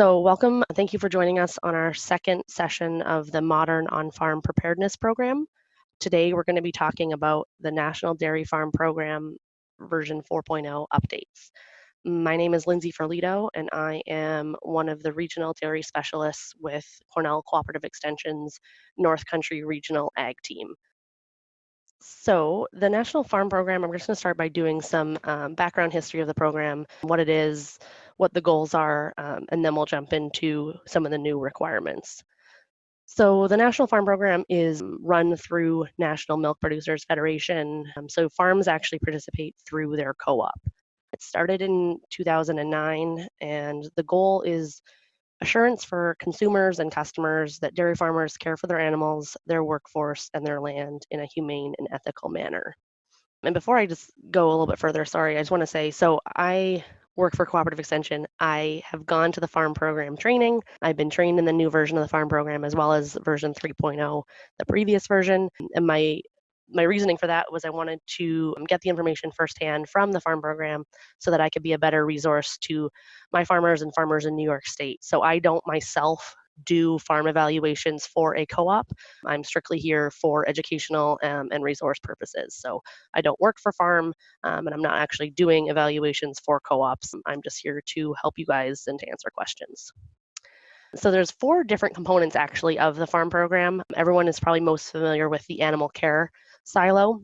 So welcome. Thank you for joining us on our second session of the Modern On-Farm Preparedness Program. Today, we're going to be talking about the National Dairy Farm Program version 4.0 updates. My name is Lindsay Ferlito, and I am one of the regional dairy specialists with Cornell Cooperative Extension's North Country Regional Ag Team. So the National Farm Program, I'm just going to start by doing some background history of the program, what it is, what the goals are, and then we'll jump into some of the new requirements. So the National Farm Program is run through National Milk Producers Federation. So farms actually participate through their co-op. It started in 2009, and the goal is assurance for consumers and customers that dairy farmers care for their animals, their workforce, and their land in a humane and ethical manner. And before I just go a little bit further, sorry, I just want to say, so I work for Cooperative Extension. I have gone to the farm program training. I've been trained in the new version of the farm program as well as version 3.0, the previous version. And my reasoning for that was I wanted to get the information firsthand from the farm program so that I could be a better resource to my farmers and farmers in New York State. So I don't myself do farm evaluations for a co-op. I'm strictly here for educational and resource purposes. So I don't work for farm and I'm not actually doing evaluations for co-ops. I'm just here to help you guys and to answer questions. So there's 4 different components actually of the farm program. Everyone is probably most familiar with the animal care silo.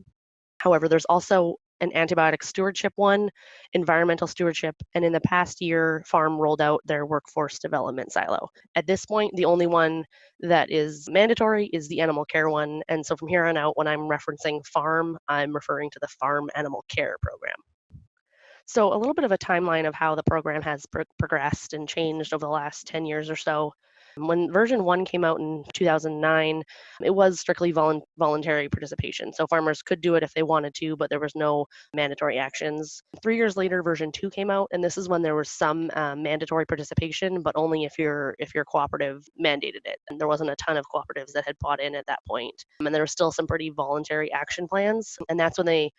However, there's also an antibiotic stewardship one, environmental stewardship, and in the past year, farm rolled out their workforce development silo. At this point, the only one that is mandatory is the animal care one. And so from here on out, when I'm referencing farm, I'm referring to the farm animal care program. So a little bit of a timeline of how the program has progressed and changed over the last 10 years or so. When version 1 came out in 2009, it was strictly voluntary participation. So farmers could do it if they wanted to, but there was no mandatory actions. 3 years later, version 2 came out, and this is when there was some mandatory participation, but only if your cooperative mandated it. And there wasn't a ton of cooperatives that had bought in at that point. And there were still some pretty voluntary action plans, and that's when they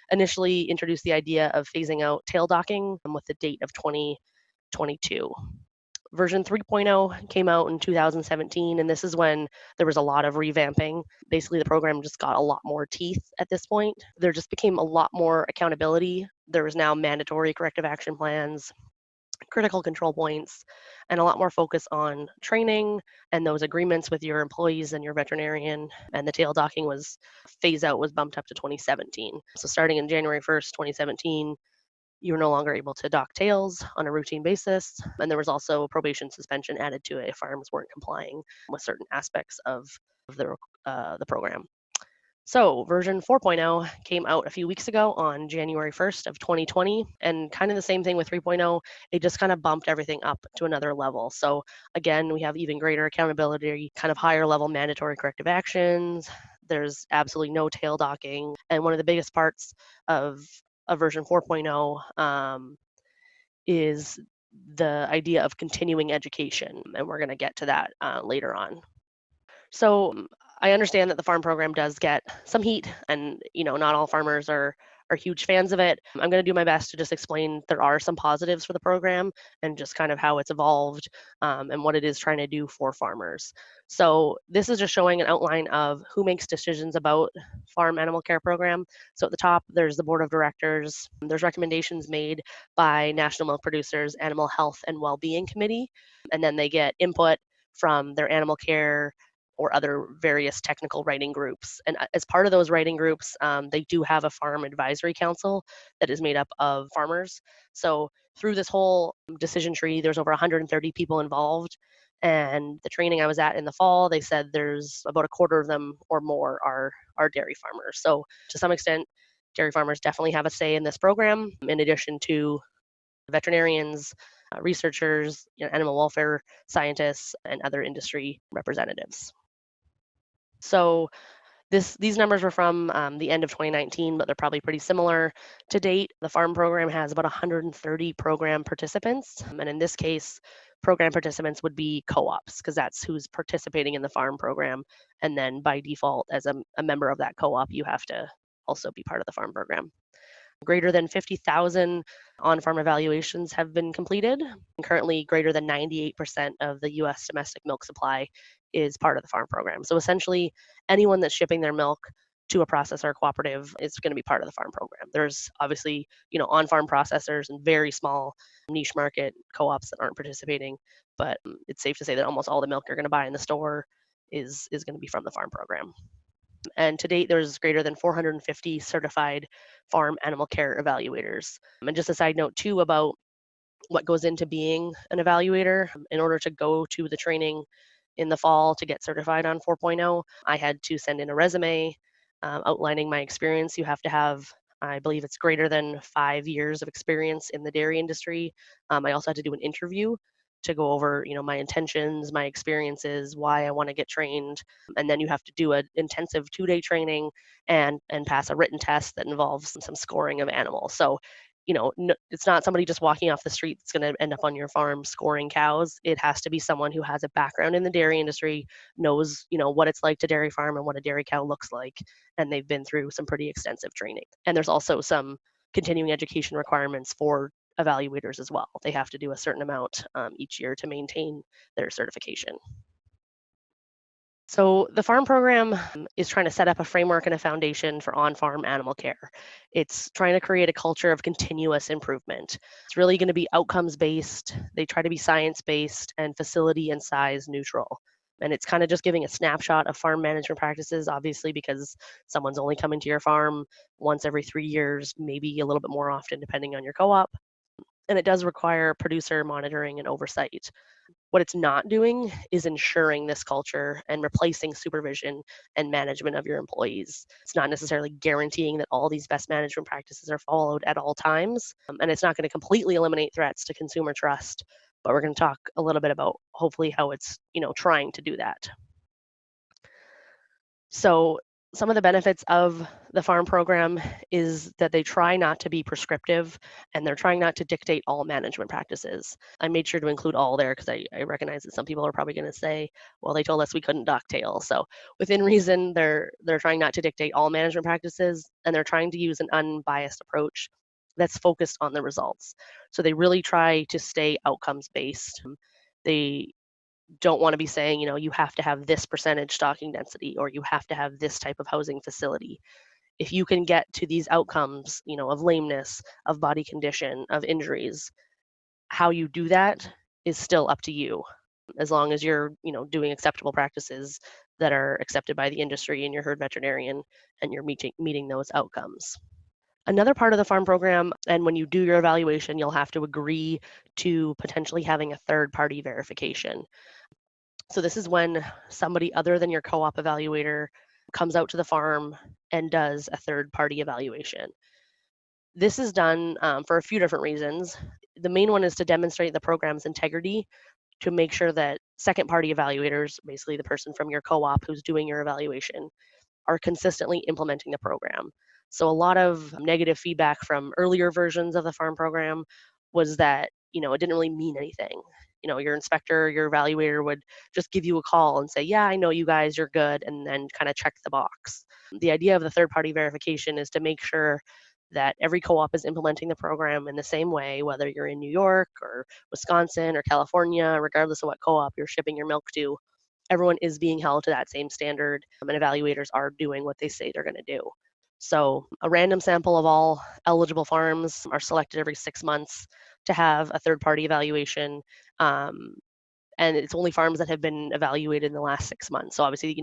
initially introduced the idea of phasing out tail docking with the date of 2022. Version 3.0 came out in 2017, and this is when there was a lot of revamping. Basically, the program just got a lot more teeth at this point. There just became a lot more accountability. There was now mandatory corrective action plans, critical control points, and a lot more focus on training and those agreements with your employees and your veterinarian. And the tail docking phase out was bumped up to 2017. So starting in January 1st, 2017, you were no longer able to dock tails on a routine basis. And there was also probation suspension added to it if farms weren't complying with certain aspects of the program. So version 4.0 came out a few weeks ago on January 1st of 2020, and kind of the same thing with 3.0, it just kind of bumped everything up to another level. So again, we have even greater accountability, kind of higher level mandatory corrective actions. There's absolutely no tail docking. And one of the biggest parts of version 4.0 is the idea of continuing education, and we're going to get to that later on. So I understand that the farm program does get some heat, and not all farmers are huge fans of it. I'm going to do my best to just explain there are some positives for the program and just kind of how it's evolved and what it is trying to do for farmers. So this is just showing an outline of who makes decisions about farm animal care program. So at the top, there's the board of directors. There's recommendations made by National Milk Producers Animal Health and Wellbeing Committee, and then they get input from their animal care or other various technical writing groups. And as part of those writing groups, they do have a farm advisory council that is made up of farmers. So through this whole decision tree, there's over 130 people involved. And the training I was at in the fall, they said there's about a quarter of them or more are dairy farmers. So to some extent, dairy farmers definitely have a say in this program, in addition to veterinarians, researchers, animal welfare scientists, and other industry representatives. So these numbers were from the end of 2019, but they're probably pretty similar. To date, the farm program has about 130 program participants. And in this case, program participants would be co-ops because that's who's participating in the farm program. And then by default, as a member of that co-op, you have to also be part of the farm program. Greater than 50,000 on-farm evaluations have been completed. And currently, greater than 98% of the US domestic milk supply is part of the farm program. So essentially, anyone that's shipping their milk to a processor or cooperative is going to be part of the farm program. There's obviously, on-farm processors and very small niche market co-ops that aren't participating, but it's safe to say that almost all the milk you're going to buy in the store is going to be from the farm program. And to date, there's greater than 450 certified farm animal care evaluators. And just a side note too about what goes into being an evaluator. In order to go to the training in the fall to get certified on 4.0, I had to send in a resume outlining my experience. You have to have, I believe it's greater than 5 years of experience in the dairy industry. I also had to do an interview to go over, my intentions, my experiences, why I want to get trained, and then you have to do an intensive 2-day training and pass a written test that involves some scoring of animals. So, it's not somebody just walking off the street that's going to end up on your farm scoring cows. It has to be someone who has a background in the dairy industry, knows, what it's like to dairy farm and what a dairy cow looks like, and they've been through some pretty extensive training. And there's also some continuing education requirements for evaluators as well. They have to do a certain amount each year to maintain their certification. So the farm program is trying to set up a framework and a foundation for on-farm animal care. It's trying to create a culture of continuous improvement. It's really going to be outcomes-based. They try to be science-based and facility and size neutral. And it's kind of just giving a snapshot of farm management practices, obviously, because someone's only coming to your farm once every 3 years, maybe a little bit more often, depending on your co-op. And it does require producer monitoring and oversight. What it's not doing is ensuring this culture and replacing supervision and management of your employees. It's not necessarily guaranteeing that all these best management practices are followed at all times. And it's not going to completely eliminate threats to consumer trust, but we're going to talk a little bit about hopefully how it's, trying to do that. So some of the benefits of the farm program is that they try not to be prescriptive and they're trying not to dictate all management practices. I made sure to include all there because I recognize that some people are probably going to say, well, they told us we couldn't ducktail. So within reason, they're trying not to dictate all management practices and they're trying to use an unbiased approach that's focused on the results. So they really try to stay outcomes based. They don't want to be saying, you have to have this percentage stocking density or you have to have this type of housing facility. If you can get to these outcomes, of lameness, of body condition, of injuries, how you do that is still up to you, as long as you're, doing acceptable practices that are accepted by the industry and your herd veterinarian and you're meeting those outcomes. Another part of the farm program, and when you do your evaluation, you'll have to agree to potentially having a third-party verification. So this is when somebody other than your co-op evaluator comes out to the farm and does a third-party evaluation. This is done for a few different reasons. The main one is to demonstrate the program's integrity, to make sure that second-party evaluators, basically the person from your co-op who's doing your evaluation, are consistently implementing the program. So a lot of negative feedback from earlier versions of the farm program was that, it didn't really mean anything. Your inspector, your evaluator would just give you a call and say, yeah, I know you guys, you're good, and then kind of check the box. The idea of the third-party verification is to make sure that every co-op is implementing the program in the same way, whether you're in New York or Wisconsin or California, regardless of what co-op you're shipping your milk to. Everyone is being held to that same standard, and evaluators are doing what they say they're going to do. So a random sample of all eligible farms are selected every 6 months to have a third-party evaluation, and it's only farms that have been evaluated in the last 6 months. So obviously,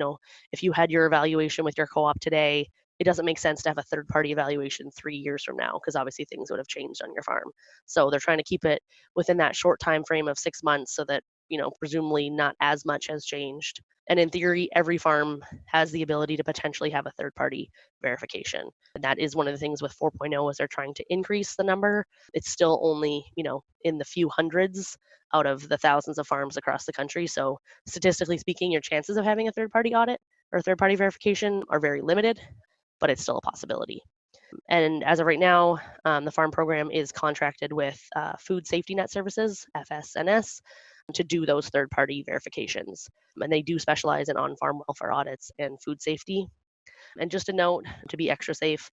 if you had your evaluation with your co-op today, it doesn't make sense to have a third-party evaluation 3 years from now because obviously things would have changed on your farm. So they're trying to keep it within that short time frame of 6 months so that, presumably not as much has changed. And in theory, every farm has the ability to potentially have a third-party verification. And that is one of the things with 4.0 is they're trying to increase the number. It's still only, in the few hundreds out of the thousands of farms across the country. So statistically speaking, your chances of having a third-party audit or third-party verification are very limited, but it's still a possibility. And as of right now, the farm program is contracted with Food Safety Net Services, FSNS, to do those third-party verifications. And they do specialize in on-farm welfare audits and food safety. And just a note, to be extra safe,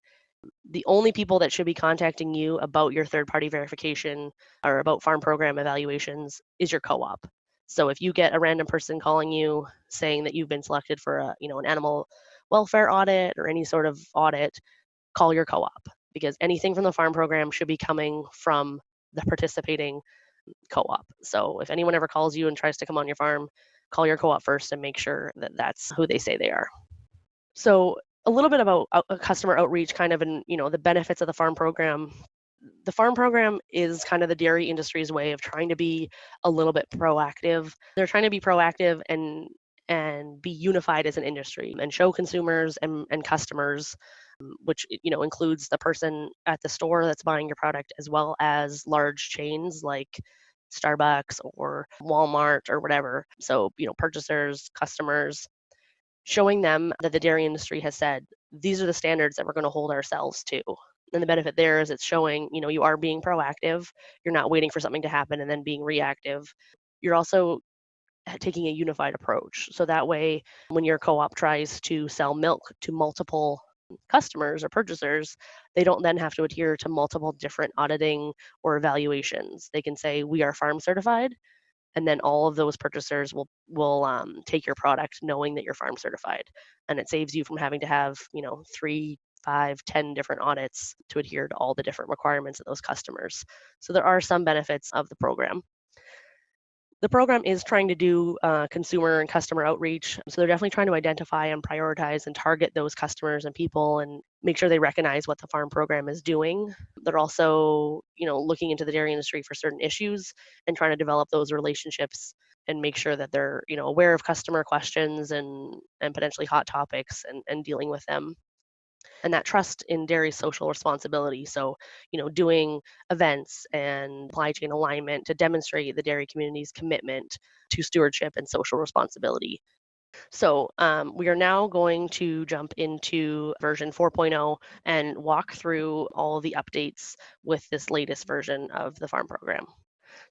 The only people that should be contacting you about your third-party verification or about farm program evaluations is your co-op. So if you get a random person calling you saying that you've been selected for an animal welfare audit or any sort of audit, call your co-op, because anything from the farm program should be coming from the participating co-op. So if anyone ever calls you and tries to come on your farm, call your co-op first and make sure that that's who they say they are. So a little bit about customer outreach, kind of, and the benefits of the farm program. The farm program is kind of the dairy industry's way of trying to be a little bit proactive. They're trying to be proactive and be unified as an industry and show consumers and customers, which includes the person at the store that's buying your product, as well as large chains like Starbucks or Walmart or whatever. So purchasers, customers, showing them that the dairy industry has said, these are the standards that we're going to hold ourselves to. And the benefit there is it's showing, you are being proactive. You're not waiting for something to happen and then being reactive. You're also taking a unified approach. So that way, when your co-op tries to sell milk to multiple customers or purchasers, they don't then have to adhere to multiple different auditing or evaluations. They can say, we are farm certified, and then all of those purchasers will take your product knowing that you're farm certified, and it saves you from having to have 3, 5, 10 different audits to adhere to all the different requirements of those customers. So there are some benefits of the program. The program is trying to do consumer and customer outreach. So they're definitely trying to identify and prioritize and target those customers and people and make sure they recognize what the farm program is doing. They're also, looking into the dairy industry for certain issues and trying to develop those relationships and make sure that they're, aware of customer questions and potentially hot topics and dealing with them. And that trust in dairy social responsibility. So, doing events and supply chain alignment to demonstrate the dairy community's commitment to stewardship and social responsibility. So we are now going to jump into version 4.0 and walk through all of the updates with this latest version of the farm program.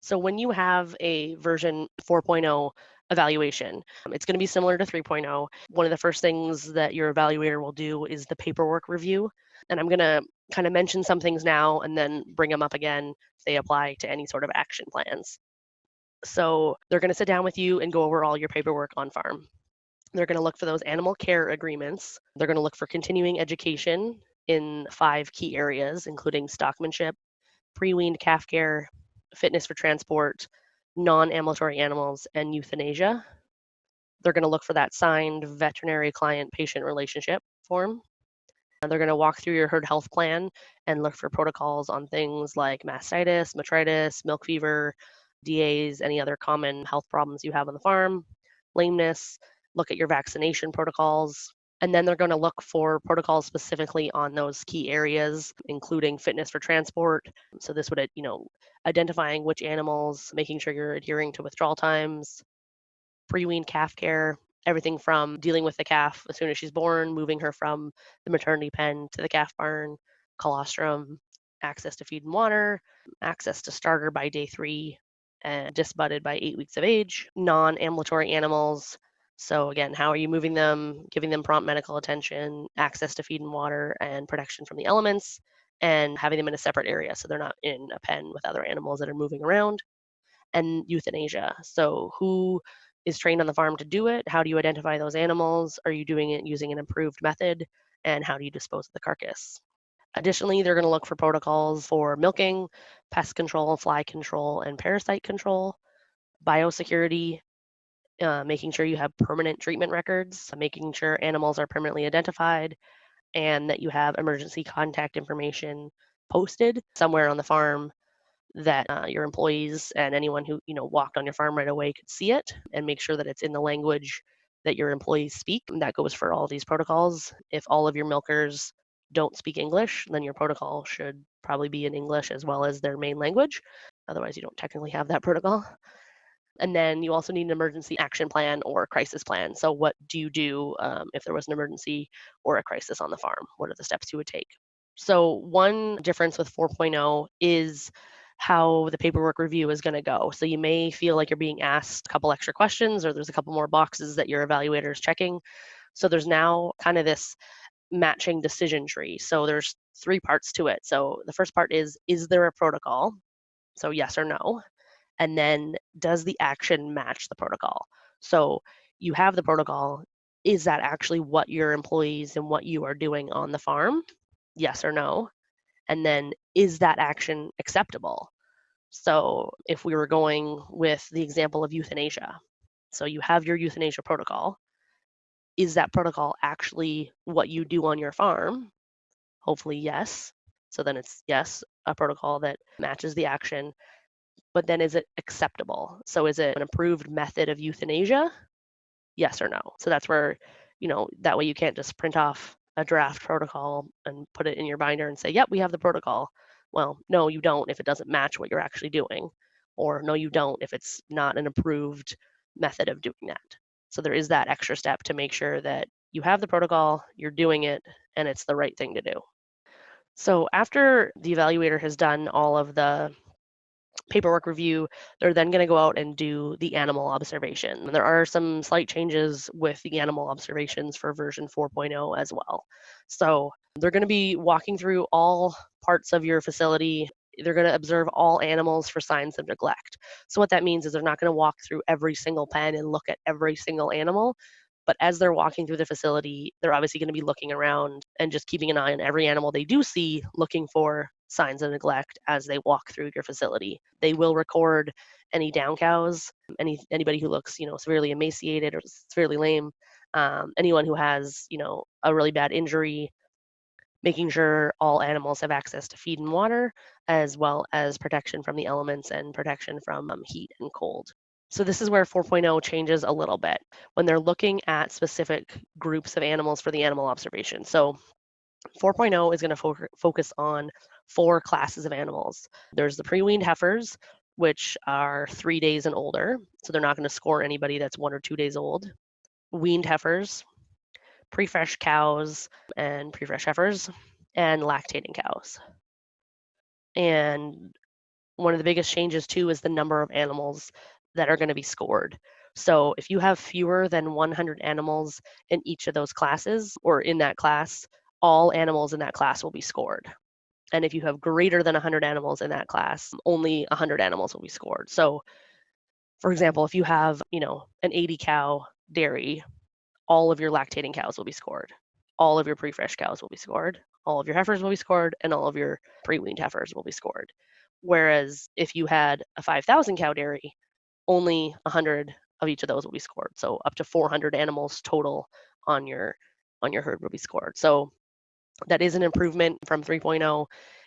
So when you have a version 4.0 evaluation, it's going to be similar to 3.0. One of the first things that your evaluator will do is the paperwork review. And I'm going to kind of mention some things now and then bring them up again if they apply to any sort of action plans. So they're going to sit down with you and go over all your paperwork on farm. They're going to look for those animal care agreements. They're going to look for continuing education in 5 key areas, including stockmanship, pre-weaned calf care, fitness for transport, non-ambulatory animals, and euthanasia. They're going to look for that signed veterinary client-patient relationship form. And they're going to walk through your herd health plan and look for protocols on things like mastitis, metritis, milk fever, DAs, any other common health problems you have on the farm, lameness, look at your vaccination protocols. And then they're going to look for protocols specifically on those key areas, including fitness for transport. So this would, identifying which animals, making sure you're adhering to withdrawal times, pre-weaned calf care, everything from dealing with the calf as soon as she's born, moving her from the maternity pen to the calf barn, colostrum, access to feed and water, access to starter by day 3, and disbudded by 8 weeks of age, non-ambulatory animals. So again, how are you moving them, giving them prompt medical attention, access to feed and water, and protection from the elements, and having them in a separate area so they're not in a pen with other animals that are moving around, and euthanasia. So who is trained on the farm to do it? How do you identify those animals? Are you doing it using an improved method? And how do you dispose of the carcass? Additionally, they're going to look for protocols for milking, pest control, fly control, and parasite control, biosecurity, making sure you have permanent treatment records, making sure animals are permanently identified, and that you have emergency contact information posted somewhere on the farm that your employees and anyone who walked on your farm right away could see it, and make sure that it's in the language that your employees speak. And that goes for all these protocols. If all of your milkers don't speak English, then your protocol should probably be in English as well as their main language. Otherwise, you don't technically have that protocol. And then you also need an emergency action plan or a crisis plan. So what do you do if there was an emergency or a crisis on the farm? What are the steps you would take? So one difference with 4.0 is how the paperwork review is going to go. So you may feel like you're being asked a couple extra questions, or there's a couple more boxes that your evaluator is checking. So there's now kind of this matching decision tree. So there's 3 parts to it. So the first part is there a protocol? So yes or no. And then does the action match the protocol? So you have the protocol. Is that actually what your employees and what you are doing on the farm? Yes or no. And then is that action acceptable? So if we were going with the example of euthanasia, so you have your euthanasia protocol. Is that protocol actually what you do on your farm? Hopefully, yes. So then it's yes, a protocol that matches the action, but then is it acceptable? So is it an approved method of euthanasia? Yes or no? So that's where, that way you can't just print off a draft protocol and put it in your binder and say, yep, we have the protocol. Well, no, you don't if it doesn't match what you're actually doing. Or no, you don't if it's not an approved method of doing that. So there is that extra step to make sure that you have the protocol, you're doing it, and it's the right thing to do. So after the evaluator has done all of the paperwork review, they're then going to go out and do the animal observation. And there are some slight changes with the animal observations for version 4.0 as well. So they're going to be walking through all parts of your facility. They're going to observe all animals for signs of neglect. So what that means is they're not going to walk through every single pen and look at every single animal. But as they're walking through the facility, they're obviously going to be looking around and just keeping an eye on every animal they do see, looking for signs of neglect as they walk through your facility. They will record any down cows, anybody who looks, severely emaciated or severely lame, anyone who has, a really bad injury, making sure all animals have access to feed and water, as well as protection from the elements and protection from heat and cold. So this is where 4.0 changes a little bit when they're looking at specific groups of animals for the animal observation. So 4.0 is going to focus on 4 classes of animals. There's the pre-weaned heifers, which are 3 days and older. So they're not going to score anybody that's 1 or 2 days old. Weaned heifers, pre-fresh cows and pre-fresh heifers, and lactating cows. And one of the biggest changes too is the number of animals that are going to be scored. So if you have fewer than 100 animals in each of those classes or in that class, all animals in that class will be scored. And if you have greater than 100 animals in that class, only 100 animals will be scored. So for example, if you have, an 80 cow dairy, all of your lactating cows will be scored. All of your pre-fresh cows will be scored. All of your heifers will be scored, and all of your pre-weaned heifers will be scored. Whereas if you had a 5,000 cow dairy, only 100 of each of those will be scored. So up to 400 animals total on your herd will be scored. So that is an improvement from 3.0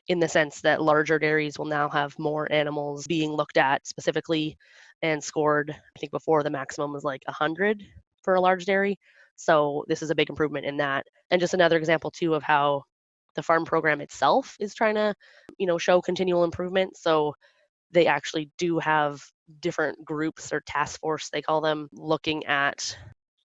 in the sense that larger dairies will now have more animals being looked at specifically and scored. I think before the maximum was like 100 for a large dairy. So this is a big improvement in that. And just another example too of how the farm program itself is trying to, show continual improvement. So they actually do have different groups or task force, they call them, looking at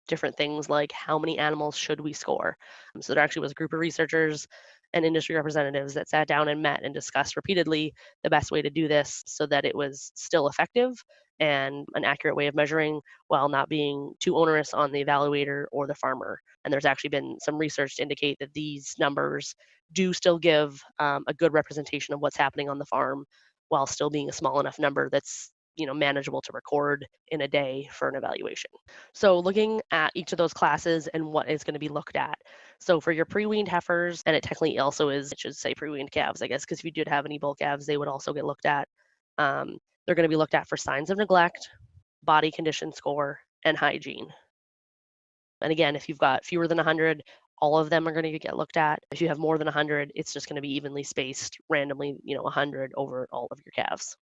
different things like how many animals should we score. So there actually was a group of researchers and industry representatives that sat down and met and discussed repeatedly the best way to do this so that it was still effective and an accurate way of measuring while not being too onerous on the evaluator or the farmer. And there's actually been some research to indicate that these numbers do still give a good representation of what's happening on the farm while still being a small enough number that's manageable to record in a day for an evaluation. So looking at each of those classes and what is going to be looked at. So for your pre-weaned heifers, and it technically also is, it should say pre-weaned calves, I guess, because if you did have any bull calves, they would also get looked at. They're going to be looked at for signs of neglect, body condition score, and hygiene. And again, if you've got fewer than 100, all of them are going to get looked at. If you have more than 100, it's just going to be evenly spaced randomly, 100 over all of your calves.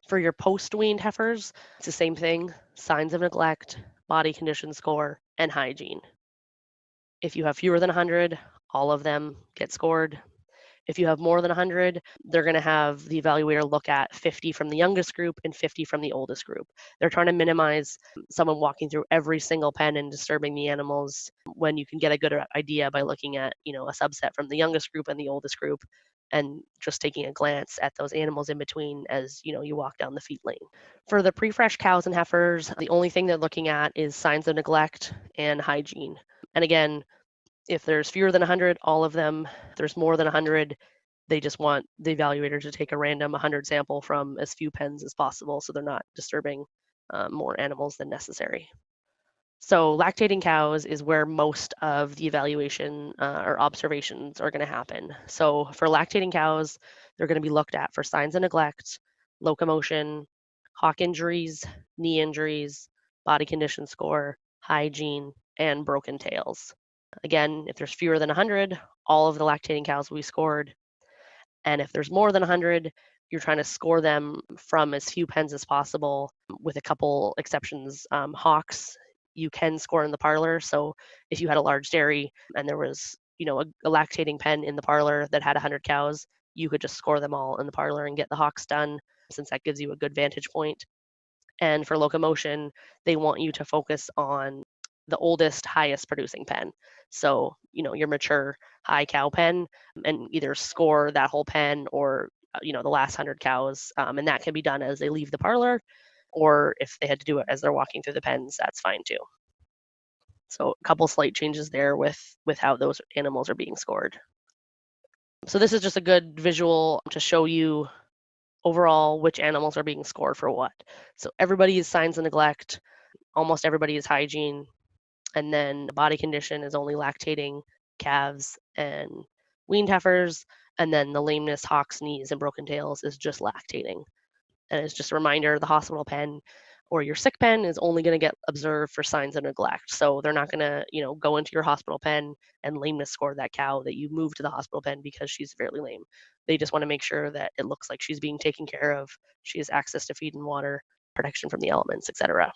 For your post-weaned heifers, it's the same thing, signs of neglect, body condition score, and hygiene. If you have fewer than 100, all of them get scored. If you have more than 100, they're going to have the evaluator look at 50 from the youngest group and 50 from the oldest group. They're trying to minimize someone walking through every single pen and disturbing the animals when you can get a good idea by looking at, a subset from the youngest group and the oldest group and just taking a glance at those animals in between as, you walk down the feed lane. For the pre-fresh cows and heifers, the only thing they're looking at is signs of neglect and hygiene. And again, If there's fewer than 100, all of them. If there's more than 100, they just want the evaluator to take a random 100 sample from as few pens as possible so they're not disturbing more animals than necessary. So lactating cows is where most of the evaluation or observations are going to happen. So for lactating cows, they're going to be looked at for signs of neglect, locomotion, hock injuries, knee injuries, body condition score, hygiene, and broken tails. Again, if there's fewer than 100, all of the lactating cows will be scored. And if there's more than 100, you're trying to score them from as few pens as possible, with a couple exceptions. Hocks, you can score in the parlor. So if you had a large dairy and there was, a lactating pen in the parlor that had 100 cows, you could just score them all in the parlor and get the hocks done, since that gives you a good vantage point. And for locomotion, they want you to focus on the oldest, highest producing pen. So, your mature high cow pen, and either score that whole pen or, the last 100 cows. And that can be done as they leave the parlor, or if they had to do it as they're walking through the pens, that's fine too. So a couple slight changes there with how those animals are being scored. So this is just a good visual to show you overall which animals are being scored for what. So everybody is signs of neglect, almost everybody is hygiene, and then the body condition is only lactating calves and weaned heifers, and then the lameness, hocks, knees, and broken tails is just lactating. And it's just a reminder, the hospital pen or your sick pen is only going to get observed for signs of neglect. So they're not going to, go into your hospital pen and lameness score that cow that you moved to the hospital pen because she's severely lame. They just want to make sure that it looks like she's being taken care of. She has access to feed and water, protection from the elements, etc.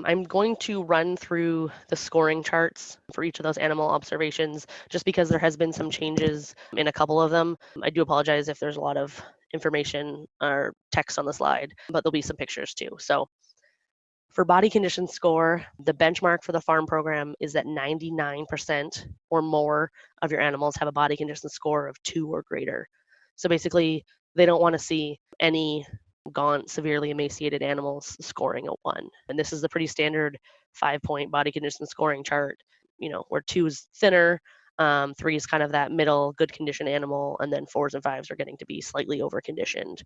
I'm going to run through the scoring charts for each of those animal observations, just because there has been some changes in a couple of them. I do apologize if there's a lot of information or text on the slide, but there'll be some pictures too. So for body condition score, the benchmark for the farm program is that 99% or more of your animals have a body condition score of 2 or greater. So basically, they don't want to see any gaunt, severely emaciated animals scoring a 1. And this is a pretty standard 5-point body condition scoring chart, where 2 is thinner, 3 is kind of that middle, good condition animal, and then 4s and 5s are getting to be slightly over conditioned.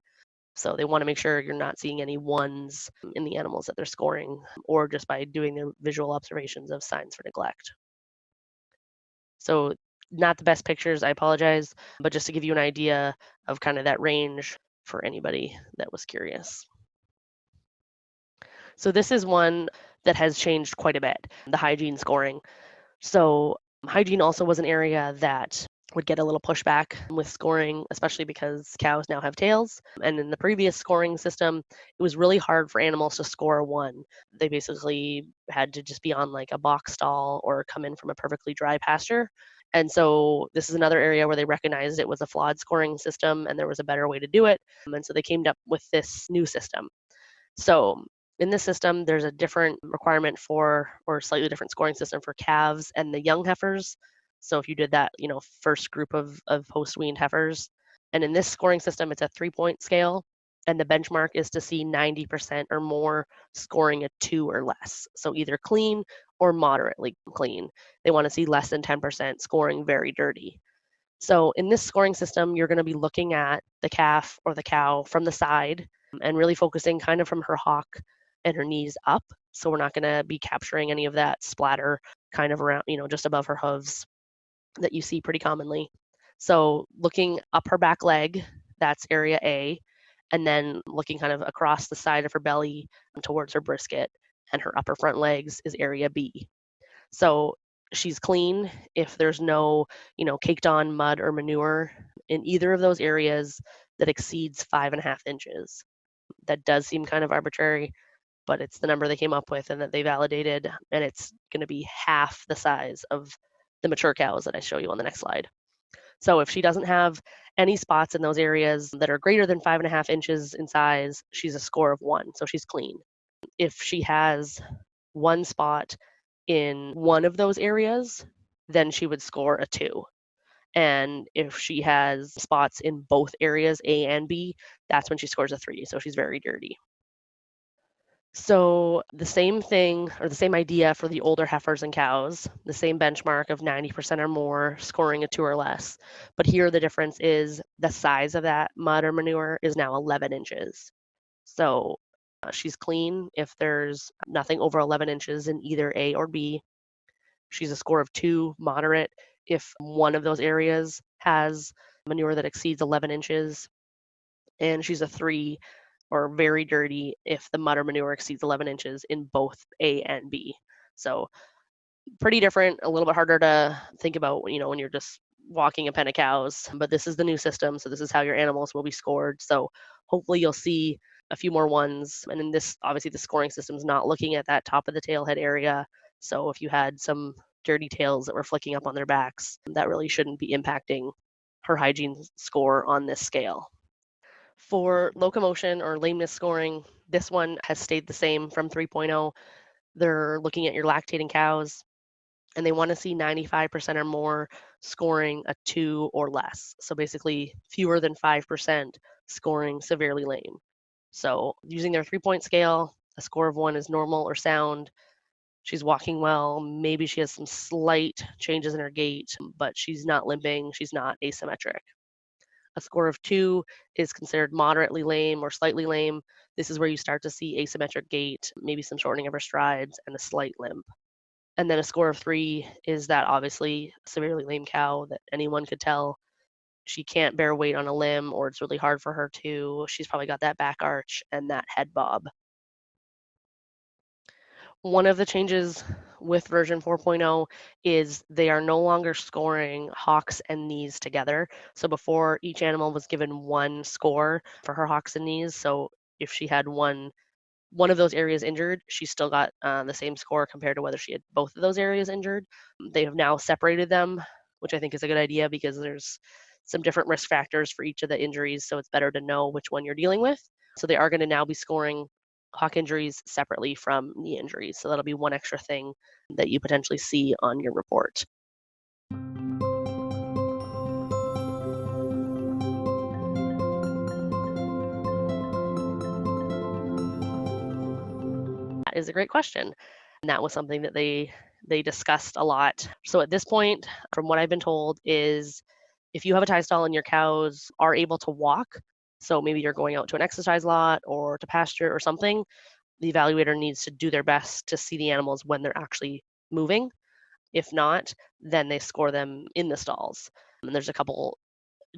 So they want to make sure you're not seeing any 1s in the animals that they're scoring, or just by doing their visual observations of signs for neglect. So not the best pictures, I apologize, but just to give you an idea of kind of that range for anybody that was curious. So this is one that has changed quite a bit, the hygiene scoring. So hygiene also was an area that would get a little pushback with scoring, especially because cows now have tails. And in the previous scoring system, it was really hard for animals to score a 1. They basically had to just be on like a box stall or come in from a perfectly dry pasture. And so this is another area where they recognized it was a flawed scoring system and there was a better way to do it. And so they came up with this new system. So in this system, there's a different requirement for, or slightly different scoring system for calves and the young heifers. So if you did that, first group of post-weaned heifers, and in this scoring system, it's a 3-point scale, and the benchmark is to see 90% or more scoring a 2 or less. So either clean or moderately clean. They want to see less than 10% scoring very dirty. So in this scoring system, you're going to be looking at the calf or the cow from the side and really focusing kind of from her hock and her knees up. So we're not going to be capturing any of that splatter kind of around, just above her hooves that you see pretty commonly. So looking up her back leg, that's area A, and then looking kind of across the side of her belly towards her brisket, and her upper front legs is area B. So she's clean if there's no, caked on mud or manure in either of those areas that exceeds 5.5 inches. That does seem kind of arbitrary, but it's the number they came up with and that they validated, and it's going to be half the size of the mature cows that I show you on the next slide. So if she doesn't have any spots in those areas that are greater than 5.5 inches in size, she's a score of 1, so she's clean. If she has one spot in one of those areas, then she would score a 2. And if she has spots in both areas, A and B, that's when she scores a 3. So she's very dirty. So the same thing or the same idea for the older heifers and cows, the same benchmark of 90% or more scoring a 2 or less. But here the difference is the size of that mud or manure is now 11 inches. So she's clean if there's nothing over 11 inches in either A or B. She's a score of 2, moderate, if one of those areas has manure that exceeds 11 inches. And she's a 3, or very dirty, if the mud or manure exceeds 11 inches in both A and B. So pretty different, a little bit harder to think about, when you're just walking a pen of cows. But this is the new system, so this is how your animals will be scored. So hopefully you'll see a few more ones. And in this, obviously, the scoring system is not looking at that top of the tail head area. So if you had some dirty tails that were flicking up on their backs, that really shouldn't be impacting her hygiene score on this scale. For locomotion or lameness scoring, this one has stayed the same from 3.0. They're looking at your lactating cows, and they want to see 95% or more scoring a 2 or less. So basically, fewer than 5% scoring severely lame. So using their 3-point scale, a score of 1 is normal or sound. She's walking well. Maybe she has some slight changes in her gait, but she's not limping. She's not asymmetric. A score of 2 is considered moderately lame or slightly lame. This is where you start to see asymmetric gait, maybe some shortening of her strides, and a slight limp. And then a score of 3 is that obviously severely lame cow that anyone could tell she can't bear weight on a limb, or it's really hard for her to. She's probably got that back arch and that head bob. One of the changes with version 4.0 is they are no longer scoring hocks and knees together. So before, each animal was given one score for her hocks and knees. So if she had one of those areas injured, she still got the same score compared to whether she had both of those areas injured. They have now separated them, which I think is a good idea because there's some different risk factors for each of the injuries. So it's better to know which one you're dealing with. So they are going to now be scoring hock injuries separately from knee injuries. So that'll be one extra thing that you potentially see on your report. That is a great question. And that was something that they discussed a lot. So at this point, from what I've been told, is if you have a tie stall and your cows are able to walk, so maybe you're going out to an exercise lot or to pasture or something, the evaluator needs to do their best to see the animals when they're actually moving. If not, then they score them in the stalls. And there's a couple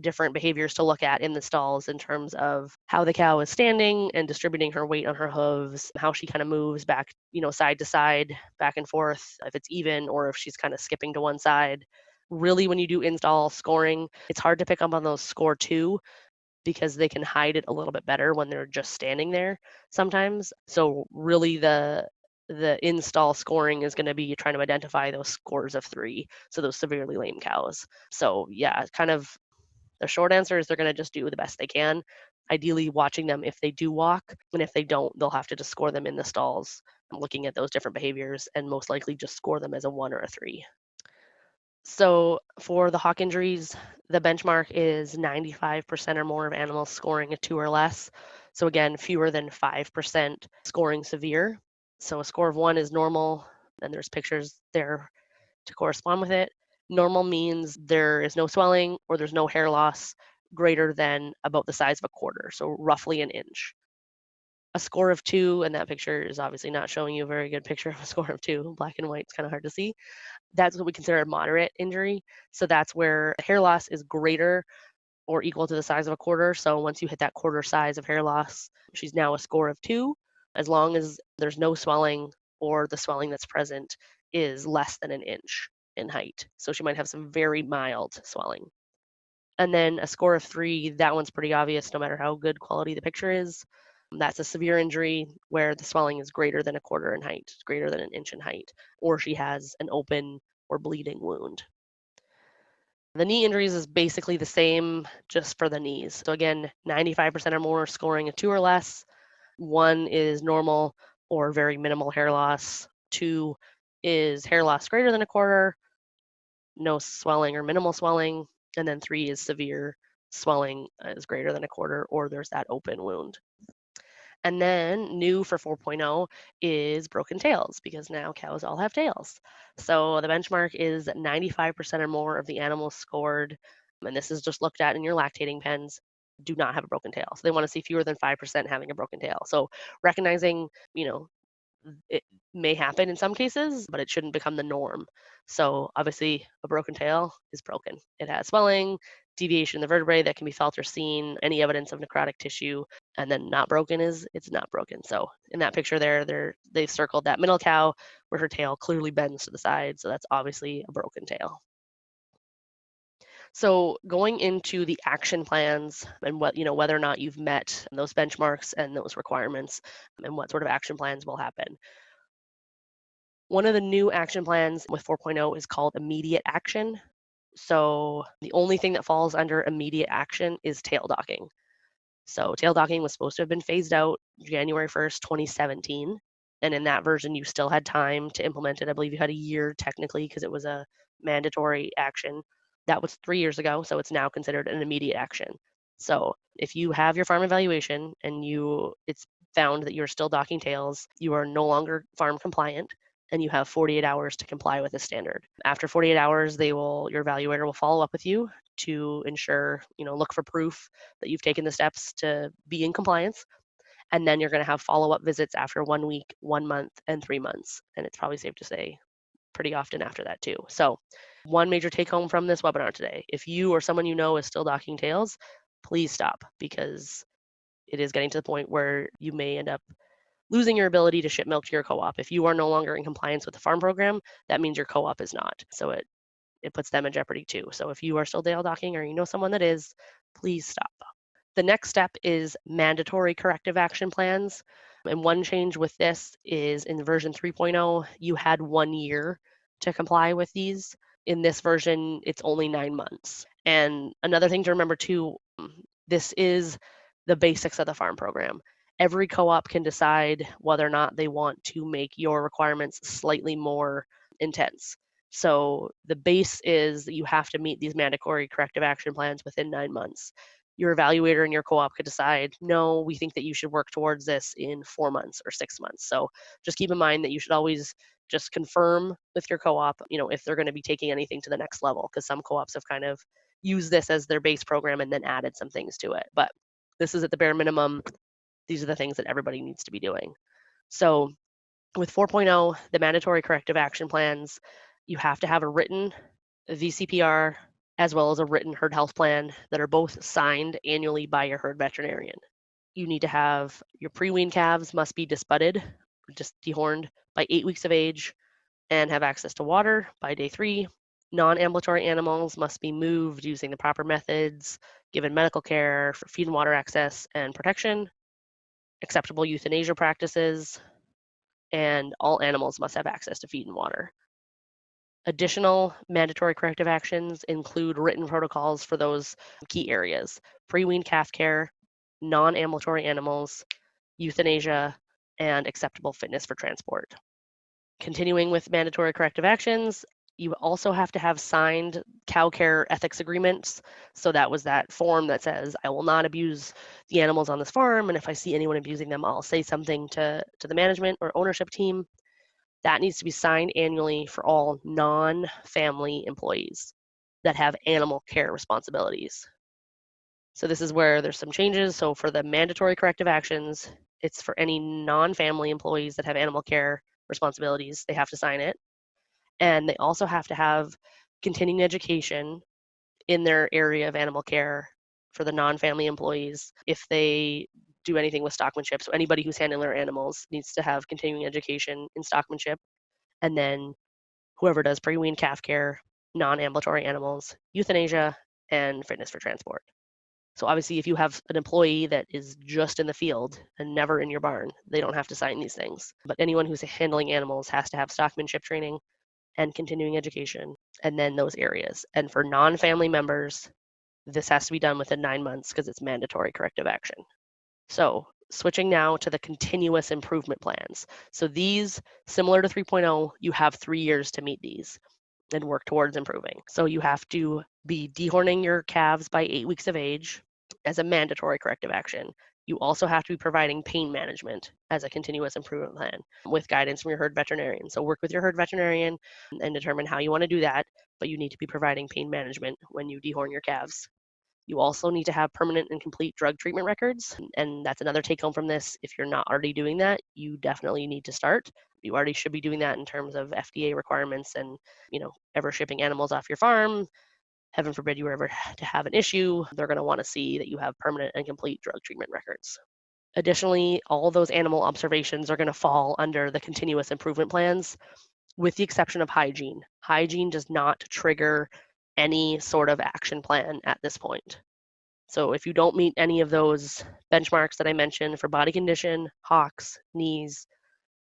different behaviors to look at in the stalls in terms of how the cow is standing and distributing her weight on her hooves, how she kind of moves back, side to side, back and forth, if it's even or if she's kind of skipping to one side. Really, when you do install scoring, it's hard to pick up on those score 2 because they can hide it a little bit better when they're just standing there sometimes. So really the install scoring is going to be trying to identify those scores of 3, so those severely lame cows. So yeah, kind of the short answer is they're going to just do the best they can, ideally watching them if they do walk, and if they don't, they'll have to just score them in the stalls, looking at those different behaviors, and most likely just score them as a 1 or a 3. So for the hock injuries, the benchmark is 95% or more of animals scoring a 2 or less. So again, fewer than 5% scoring severe. So a score of 1 is normal, and there's pictures there to correspond with it. Normal means there is no swelling or there's no hair loss greater than about the size of a quarter, so roughly an inch. A score of 2, and that picture is obviously not showing you a very good picture of a score of 2. Black and white is kind of hard to see. That's what we consider a moderate injury. So that's where hair loss is greater or equal to the size of a quarter. So once you hit that quarter size of hair loss, she's now a score of 2, as long as there's no swelling or the swelling that's present is less than an inch in height. So she might have some very mild swelling. And then a score of 3, that one's pretty obvious no matter how good quality the picture is. That's a severe injury where the swelling is greater than a quarter in height, greater than an inch in height, or she has an open or bleeding wound. The knee injuries is basically the same just for the knees. So again, 95% or more scoring a 2 or less. 1 is normal or very minimal hair loss. 2 is hair loss greater than a quarter, no swelling or minimal swelling. And then 3 is severe swelling is greater than a quarter, or there's that open wound. And then new for 4.0 is broken tails because now cows all have tails. So the benchmark is 95% or more of the animals scored, and this is just looked at in your lactating pens, do not have a broken tail. So they want to see fewer than 5% having a broken tail. So recognizing, it may happen in some cases, but it shouldn't become the norm. So obviously, a broken tail is broken. It has swelling, deviation in the vertebrae that can be felt or seen, any evidence of necrotic tissue, and then not broken is it's not broken. So in that picture there, they've circled that middle cow where her tail clearly bends to the side. So that's obviously a broken tail. So going into the action plans and whether or not you've met those benchmarks and those requirements and what sort of action plans will happen. One of the new action plans with 4.0 is called immediate action. So the only thing that falls under immediate action is tail docking. So tail docking was supposed to have been phased out January 1st, 2017. And in that version, you still had time to implement it. I believe you had a year technically because it was a mandatory action. That was 3 years ago, so it's now considered an immediate action. So if you have your farm evaluation and it's found that you're still docking tails, you are no longer farm compliant, and you have 48 hours to comply with the standard. After 48 hours, your evaluator will follow up with you to ensure, look for proof that you've taken the steps to be in compliance. And then you're going to have follow-up visits after 1 week, 1 month, and 3 months. And it's probably safe to say pretty often after that too. So one major take home from this webinar today, if you or someone you know is still docking tails, please stop because it is getting to the point where you may end up losing your ability to ship milk to your co-op. If you are no longer in compliance with the farm program, that means your co-op is not. So it puts them in jeopardy too. So if you are still tail docking or you know someone that is, please stop. The next step is mandatory corrective action plans. And one change with this is in version 3.0, you had 1 year to comply with these. In this version, it's only 9 months. And another thing to remember too, this is the basics of the farm program. Every co-op can decide whether or not they want to make your requirements slightly more intense. So the base is that you have to meet these mandatory corrective action plans within 9 months. Your evaluator and your co-op could decide, no, we think that you should work towards this in 4 months or 6 months. So just keep in mind that you should always just confirm with your co-op, if they're going to be taking anything to the next level, because some co-ops have kind of used this as their base program and then added some things to it. But this is at the bare minimum. These are the things that everybody needs to be doing. So with 4.0, the mandatory corrective action plans, you have to have a written VCPR as well as a written herd health plan that are both signed annually by your herd veterinarian. You need to have your pre-wean calves must be disbudded, just dehorned by 8 weeks of age and have access to water by day 3. Non-ambulatory animals must be moved using the proper methods, given medical care for feed and water access and protection, acceptable euthanasia practices, and all animals must have access to feed and water. Additional mandatory corrective actions include written protocols for those key areas: pre-wean calf care, non-ambulatory animals, euthanasia, and acceptable fitness for transport. Continuing with mandatory corrective actions, you also have to have signed cow care ethics agreements. So that was that form that says, I will not abuse the animals on this farm, and if I see anyone abusing them, I'll say something to the management or ownership team. That needs to be signed annually for all non-family employees that have animal care responsibilities. So this is where there's some changes. So for the mandatory corrective actions, it's for any non-family employees that have animal care responsibilities. They have to sign it. And they also have to have continuing education in their area of animal care for the non-family employees if they do anything with stockmanship. So anybody who's handling their animals needs to have continuing education in stockmanship. And then whoever does pre-wean calf care, non-ambulatory animals, euthanasia, and fitness for transport. So obviously, if you have an employee that is just in the field and never in your barn, they don't have to sign these things. But anyone who's handling animals has to have stockmanship training and continuing education, and then those areas. And for non-family members, this has to be done within 9 months because it's mandatory corrective action. So switching now to the continuous improvement plans. So these, similar to 3.0, you have 3 years to meet these and work towards improving. So you have to be dehorning your calves by 8 weeks of age as a mandatory corrective action. You also have to be providing pain management as a continuous improvement plan with guidance from your herd veterinarian. So work with your herd veterinarian and determine how you want to do that, but you need to be providing pain management when you dehorn your calves. You also need to have permanent and complete drug treatment records, and that's another take home from this. If you're not already doing that, you definitely need to start. You already should be doing that in terms of FDA requirements and, ever shipping animals off your farm. Heaven forbid you were ever to have an issue, they're going to want to see that you have permanent and complete drug treatment records. Additionally, all those animal observations are going to fall under the continuous improvement plans, with the exception of hygiene. Hygiene does not trigger any sort of action plan at this point. So if you don't meet any of those benchmarks that I mentioned for body condition, hocks, knees,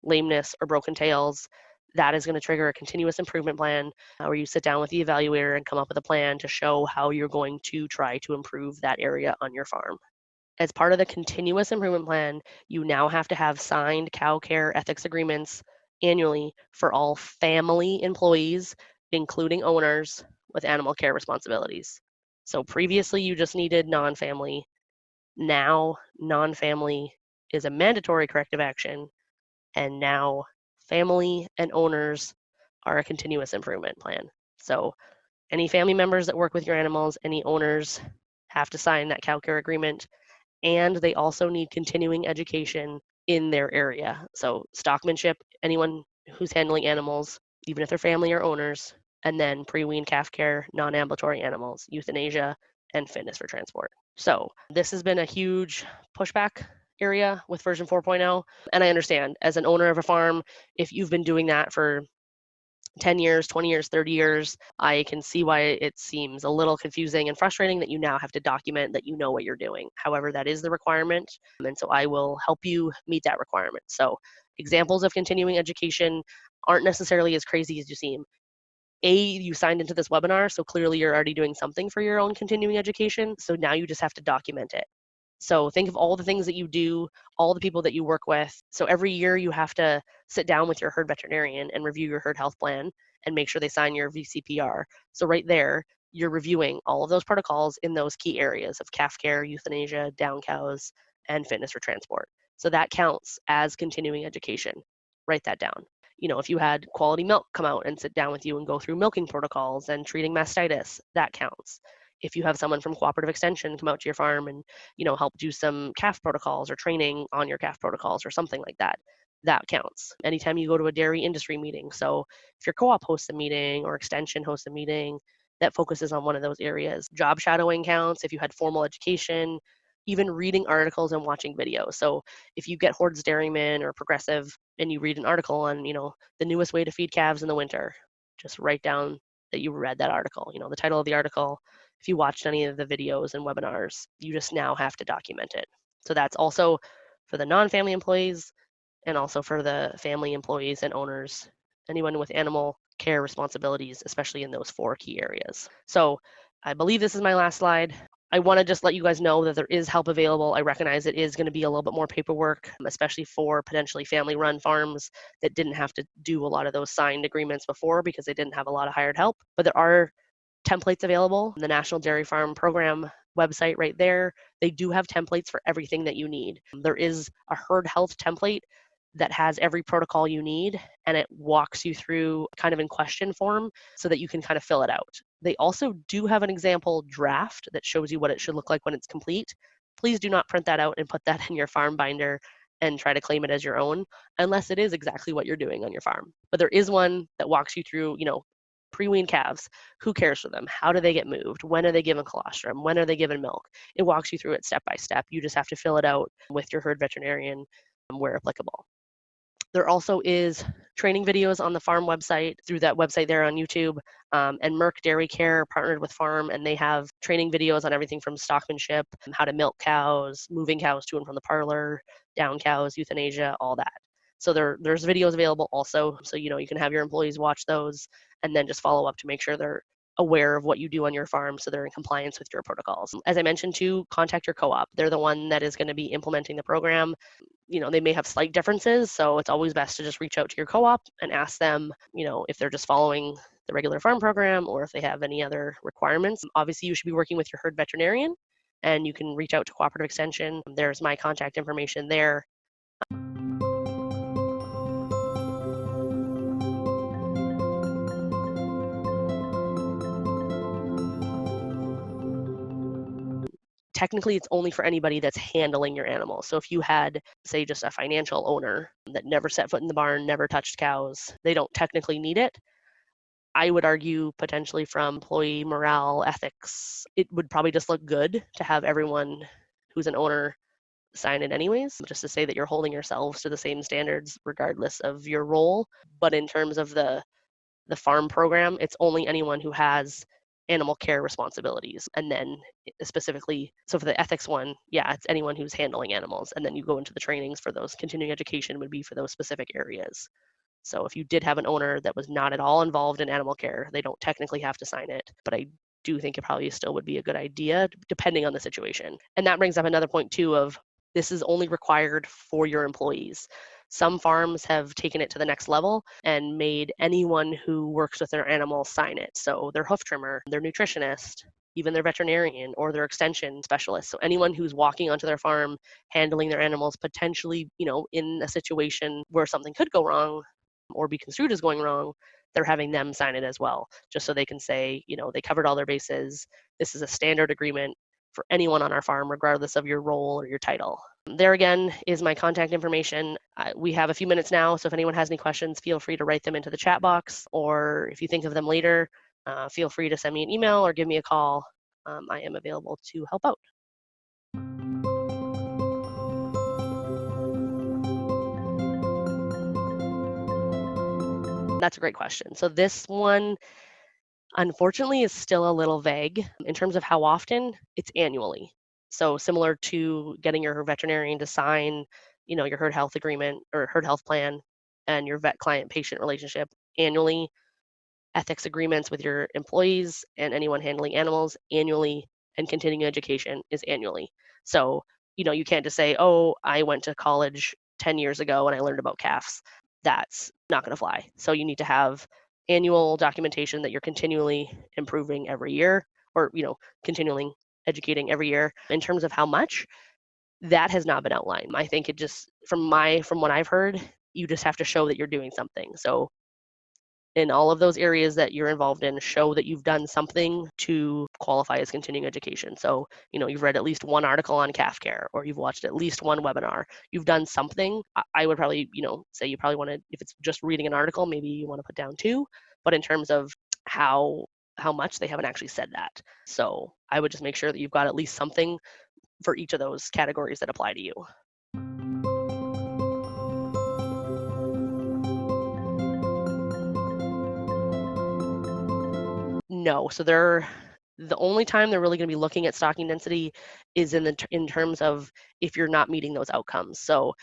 lameness, or broken tails, that is going to trigger a continuous improvement plan where you sit down with the evaluator and come up with a plan to show how you're going to try to improve that area on your farm. As part of the continuous improvement plan, you now have to have signed cow care ethics agreements annually for all family employees, including owners with animal care responsibilities. So previously you just needed non-family. Now non-family is a mandatory corrective action, and now family and owners are a continuous improvement plan. So any family members that work with your animals, any owners have to sign that cow care agreement, and they also need continuing education in their area. So stockmanship, anyone who's handling animals, even if they're family or owners, and then pre-wean calf care, non-ambulatory animals, euthanasia, and fitness for transport. So this has been a huge pushback area with version 4.0. And I understand, as an owner of a farm, if you've been doing that for 10 years, 20 years, 30 years, I can see why it seems a little confusing and frustrating that you now have to document that you know what you're doing. However, that is the requirement, and so I will help you meet that requirement. So examples of continuing education aren't necessarily as crazy as you seem. You signed into this webinar, so clearly you're already doing something for your own continuing education, so now you just have to document it. So think of all the things that you do, all the people that you work with. So every year you have to sit down with your herd veterinarian and review your herd health plan and make sure they sign your VCPR. So right there, you're reviewing all of those protocols in those key areas of calf care, euthanasia, down cows, and fitness for transport. So that counts as continuing education. Write that down. If you had Quality Milk come out and sit down with you and go through milking protocols and treating mastitis, that counts. If you have someone from Cooperative Extension come out to your farm and, help do some calf protocols or training on your calf protocols or something like that, that counts. Anytime you go to a dairy industry meeting. So if your co-op hosts a meeting or Extension hosts a meeting that focuses on one of those areas. Job shadowing counts if you had formal education, even reading articles and watching videos. So if you get Hordes Dairyman or Progressive and you read an article on, the newest way to feed calves in the winter, just write down that you read that article, the title of the article. If you watched any of the videos and webinars, you just now have to document it. So that's also for the non-family employees and also for the family employees and owners, anyone with animal care responsibilities, especially in those 4 key areas. So I believe this is my last slide. I want to just let you guys know that there is help available. I recognize it is going to be a little bit more paperwork, especially for potentially family-run farms that didn't have to do a lot of those signed agreements before because they didn't have a lot of hired help. But there are templates available. The National Dairy Farm Program website right there, they do have templates for everything that you need. There is a herd health template that has every protocol you need, and it walks you through kind of in question form so that you can kind of fill it out. They also do have an example draft that shows you what it should look like when it's complete. Please do not print that out and put that in your farm binder and try to claim it as your own unless it is exactly what you're doing on your farm. But there is one that walks you through, pre-weaned calves, who cares for them? How do they get moved? When are they given colostrum? When are they given milk? It walks you through it step by step. You just have to fill it out with your herd veterinarian where applicable. There also is training videos on the farm website through that website there on YouTube. And Merck Dairy Care partnered with Farm, and they have training videos on everything from stockmanship, how to milk cows, moving cows to and from the parlor, down cows, euthanasia, all that. So there's videos available also. So, you can have your employees watch those and then just follow up to make sure they're aware of what you do on your farm so they're in compliance with your protocols. As I mentioned too, contact your co-op. They're the one that is going to be implementing the program. They may have slight differences, so it's always best to just reach out to your co-op and ask them, if they're just following the regular farm program or if they have any other requirements. Obviously, you should be working with your herd veterinarian and you can reach out to Cooperative Extension. There's my contact information there. Technically, it's only for anybody that's handling your animal. So if you had, say, just a financial owner that never set foot in the barn, never touched cows, they don't technically need it. I would argue potentially from employee morale, ethics, it would probably just look good to have everyone who's an owner sign it anyways, just to say that you're holding yourselves to the same standards regardless of your role. But in terms of the farm program, it's only anyone who has animal care responsibilities. And then specifically, so for the ethics one, yeah, it's anyone who's handling animals. And then you go into the trainings for those. Continuing education would be for those specific areas. So if you did have an owner that was not at all involved in animal care, they don't technically have to sign it. But I do think it probably still would be a good idea depending on the situation. And that brings up another point too of this is only required for your employees. Some farms have taken it to the next level and made anyone who works with their animals sign it. So their hoof trimmer, their nutritionist, even their veterinarian or their extension specialist. So anyone who's walking onto their farm, handling their animals, potentially, in a situation where something could go wrong or be construed as going wrong, they're having them sign it as well, just so they can say, they covered all their bases. This is a standard agreement for anyone on our farm, regardless of your role or your title. There again is my contact information. We have a few minutes now, so if anyone has any questions, feel free to write them into the chat box, or if you think of them later, feel free to send me an email or give me a call. I am available to help out. That's a great question. So this one, unfortunately, is still a little vague. In terms of how often, it's annually. So similar to getting your veterinarian to sign, your herd health agreement or herd health plan and your vet client patient relationship annually, ethics agreements with your employees and anyone handling animals annually, and continuing education is annually. So, you can't just say, oh, I went to college 10 years ago and I learned about calves. That's not going to fly. So you need to have annual documentation that you're continually improving every year, or, continually educating every year. In terms of how much, that has not been outlined. I think it just, from what I've heard, you just have to show that you're doing something. So in all of those areas that you're involved in, show that you've done something to qualify as continuing education. So, you've read at least one article on calf care, or you've watched at least one webinar. You've done something. I would probably, say you probably want to, if it's just reading an article, maybe you want to put down 2. But in terms of how much, they haven't actually said that. So I would just make sure that you've got at least something for each of those categories that apply to you. No, so the only time they're really going to be looking at stocking density is in terms of if you're not meeting those outcomes. So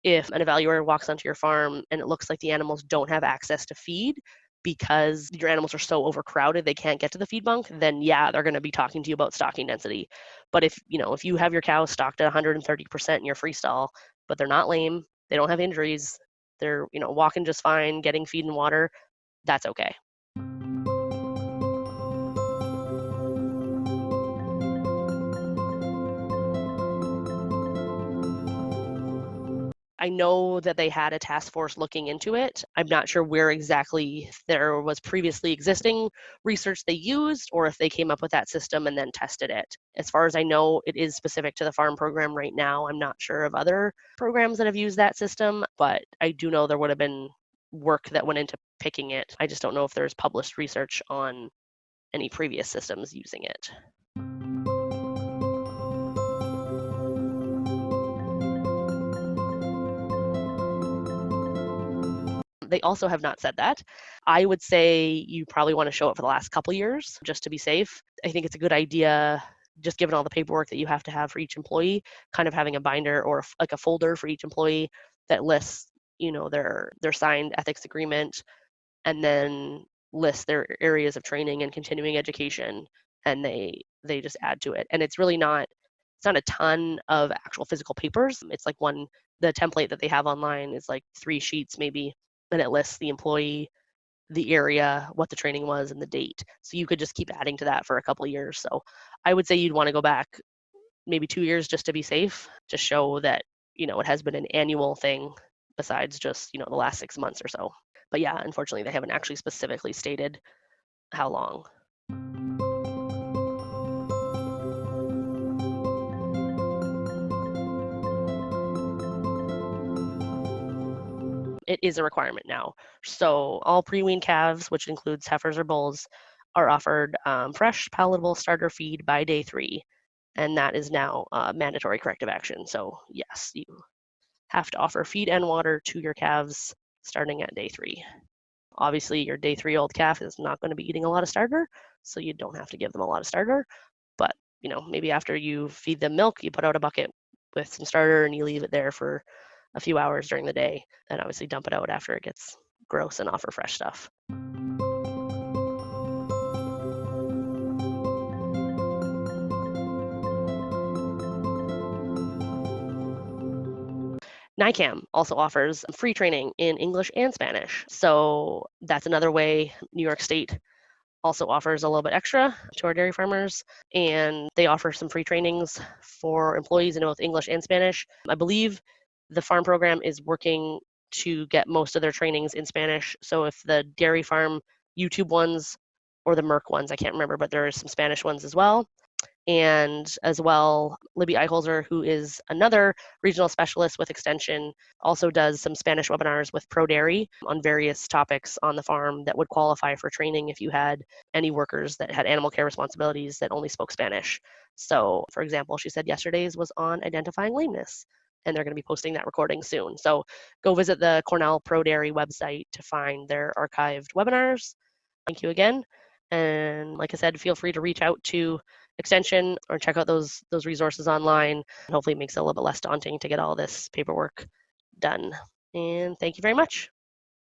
if an evaluator walks onto your farm and it looks like the animals don't have access to feed because your animals are so overcrowded they can't get to the feed bunk, then yeah, they're going to be talking to you about stocking density. But if you have your cows stocked at 130% in your free stall, but they're not lame, they don't have injuries, they're walking just fine, getting feed and water, that's okay. I know that they had a task force looking into it. I'm not sure where exactly there was previously existing research they used, or if they came up with that system and then tested it. As far as I know, it is specific to the farm program right now. I'm not sure of other programs that have used that system, but I do know there would have been work that went into picking it. I just don't know if there's published research on any previous systems using it. They also have not said that. I would say you probably want to show it for the last couple years just to be safe. I think it's a good idea, just given all the paperwork that you have to have for each employee, kind of having a binder or like a folder for each employee that lists, their signed ethics agreement, and then lists their areas of training and continuing education, and they just add to it. And it's not a ton of actual physical papers. It's like the template that they have online is like 3 sheets maybe, and it lists the employee, the area, what the training was, and the date. So you could just keep adding to that for a couple of years. So I would say you'd want to go back maybe 2 years just to be safe, to show that, it has been an annual thing besides just, the last 6 months or so. But yeah, unfortunately, they haven't actually specifically stated how long. It is a requirement now. So all pre-weaned calves, which includes heifers or bulls, are offered fresh, palatable starter feed by day 3, and that is now mandatory corrective action. So yes, you have to offer feed and water to your calves starting at day 3. Obviously, your day 3-old calf is not going to be eating a lot of starter, so you don't have to give them a lot of starter. But maybe after you feed them milk, you put out a bucket with some starter and you leave it there for a few hours during the day, and obviously dump it out after it gets gross and offer fresh stuff. NICAM also offers free training in English and Spanish. So that's another way. New York State also offers a little bit extra to our dairy farmers, and they offer some free trainings for employees in both English and Spanish. I believe the farm program is working to get most of their trainings in Spanish. So if the dairy farm YouTube ones or the Merck ones, I can't remember, but there are some Spanish ones as well. And as well, Libby Eicholzer, who is another regional specialist with Extension, also does some Spanish webinars with ProDairy on various topics on the farm that would qualify for training if you had any workers that had animal care responsibilities that only spoke Spanish. So, for example, she said yesterday's was on identifying lameness, and they're going to be posting that recording soon. So go visit the Cornell ProDairy website to find their archived webinars. Thank you again. And like I said, feel free to reach out to Extension or check out those resources online. Hopefully it makes it a little bit less daunting to get all this paperwork done. And thank you very much.